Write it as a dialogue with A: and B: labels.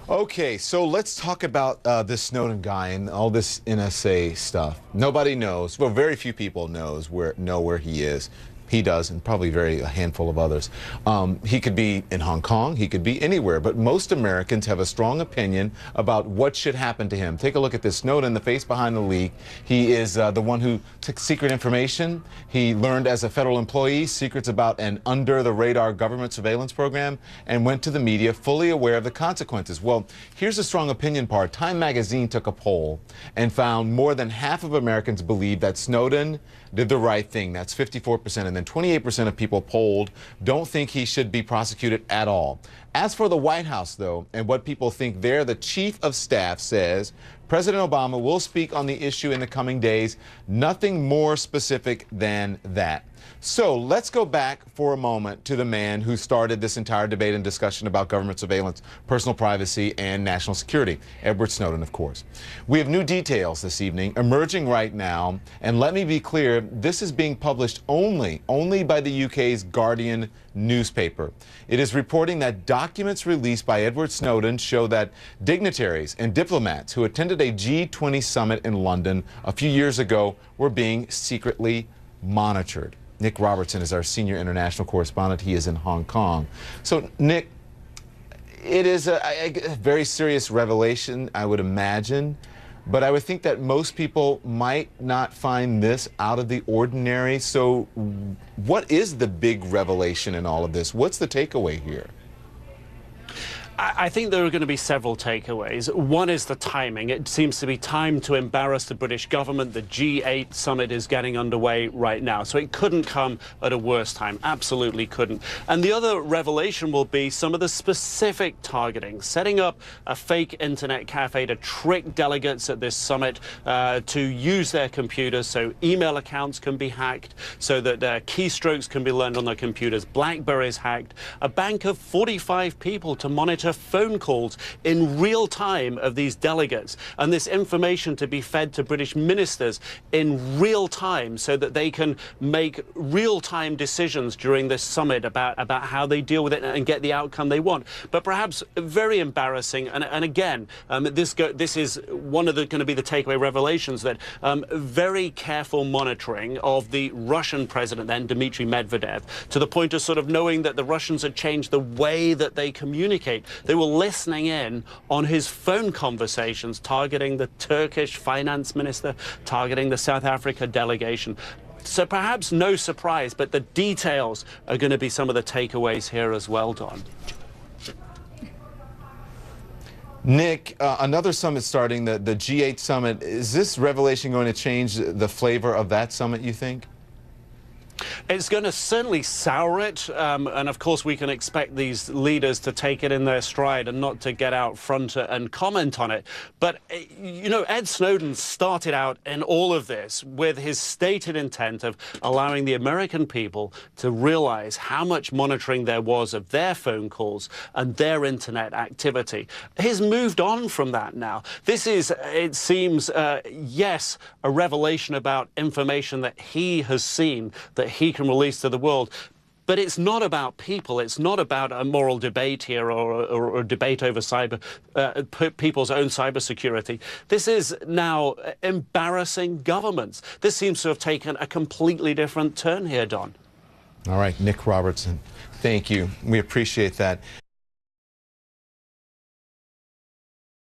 A: Okay, so let's talk about this Snowden guy and all this NSA stuff. Nobody knows, well, very few people know where he is. He does, and probably a handful of others. He could be in Hong Kong, he could be anywhere, but most Americans have a strong opinion about what should happen to him. Take a look at this. Snowden, the face behind the leak. He is the one who took secret information. He learned as a federal employee secrets about an under-the-radar government surveillance program and went to the media fully aware of the consequences. Well, here's the strong opinion part. Time magazine took a poll and found more than half of Americans believe that Snowden did the right thing. That's 54%. And then 28% of people polled don't think he should be prosecuted at all. As for the White House, though, and what people think there, the chief of staff says President Obama will speak on the issue in the coming days. Nothing more specific than that. So let's go back for a moment to the man who started this entire debate and discussion about government surveillance, personal privacy, and national security. Edward Snowden, of course. We have new details this evening emerging right now. And let me be clear, this is being published only by the UK's Guardian newspaper. It is reporting that documents released by Edward Snowden show that dignitaries and diplomats who attended a G20 summit in London a few years ago were being secretly monitored. Nick Robertson is our senior international correspondent. He is in Hong Kong. So, Nick, it is a very serious revelation, I would imagine, but I would think that most people might not find this out of the ordinary. So what is the big revelation in all of this? What's the takeaway here?
B: I think there are going to be several takeaways. One is the timing. It seems to be time to embarrass the British government. The G8 summit is getting underway right now, so it couldn't come at a worse time. Absolutely couldn't. And the other revelation will be some of the specific targeting, setting up a fake internet cafe to trick delegates at this summit to use their computers so email accounts can be hacked, so that keystrokes can be learned on their computers, BlackBerries hacked, a bank of 45 people to monitor phone calls in real time of these delegates, and this information to be fed to British ministers in real time so that they can make real-time decisions during this summit about how they deal with it and get the outcome they want. But perhaps very embarrassing, and again, this is one of the going to be the takeaway revelations, that very careful monitoring of the Russian president then, Dmitry Medvedev, to the point of sort of knowing that the Russians had changed the way that they communicate. They were listening in on his phone conversations, targeting the Turkish finance minister, targeting the South Africa delegation. So perhaps no surprise, but the details are going to be some of the takeaways here as well, Don.
A: Nick, another summit starting, the G8 summit. Is this revelation going to change the flavor of that summit, you think?
B: It's going to certainly sour it, and of course we can expect these leaders to take it in their stride and not to get out front and comment on it. But, you know, Ed Snowden started out in all of this with his stated intent of allowing the American people to realize how much monitoring there was of their phone calls and their internet activity. He's moved on from that now. This is, it seems, yes, a revelation about information that he has seen, that he can release to the world. But it's not about people. It's not about a moral debate here or a debate over people's own cybersecurity. This is now embarrassing governments. This seems to have taken a completely different turn here, Don.
A: All right, Nick Robertson, thank you. We appreciate that.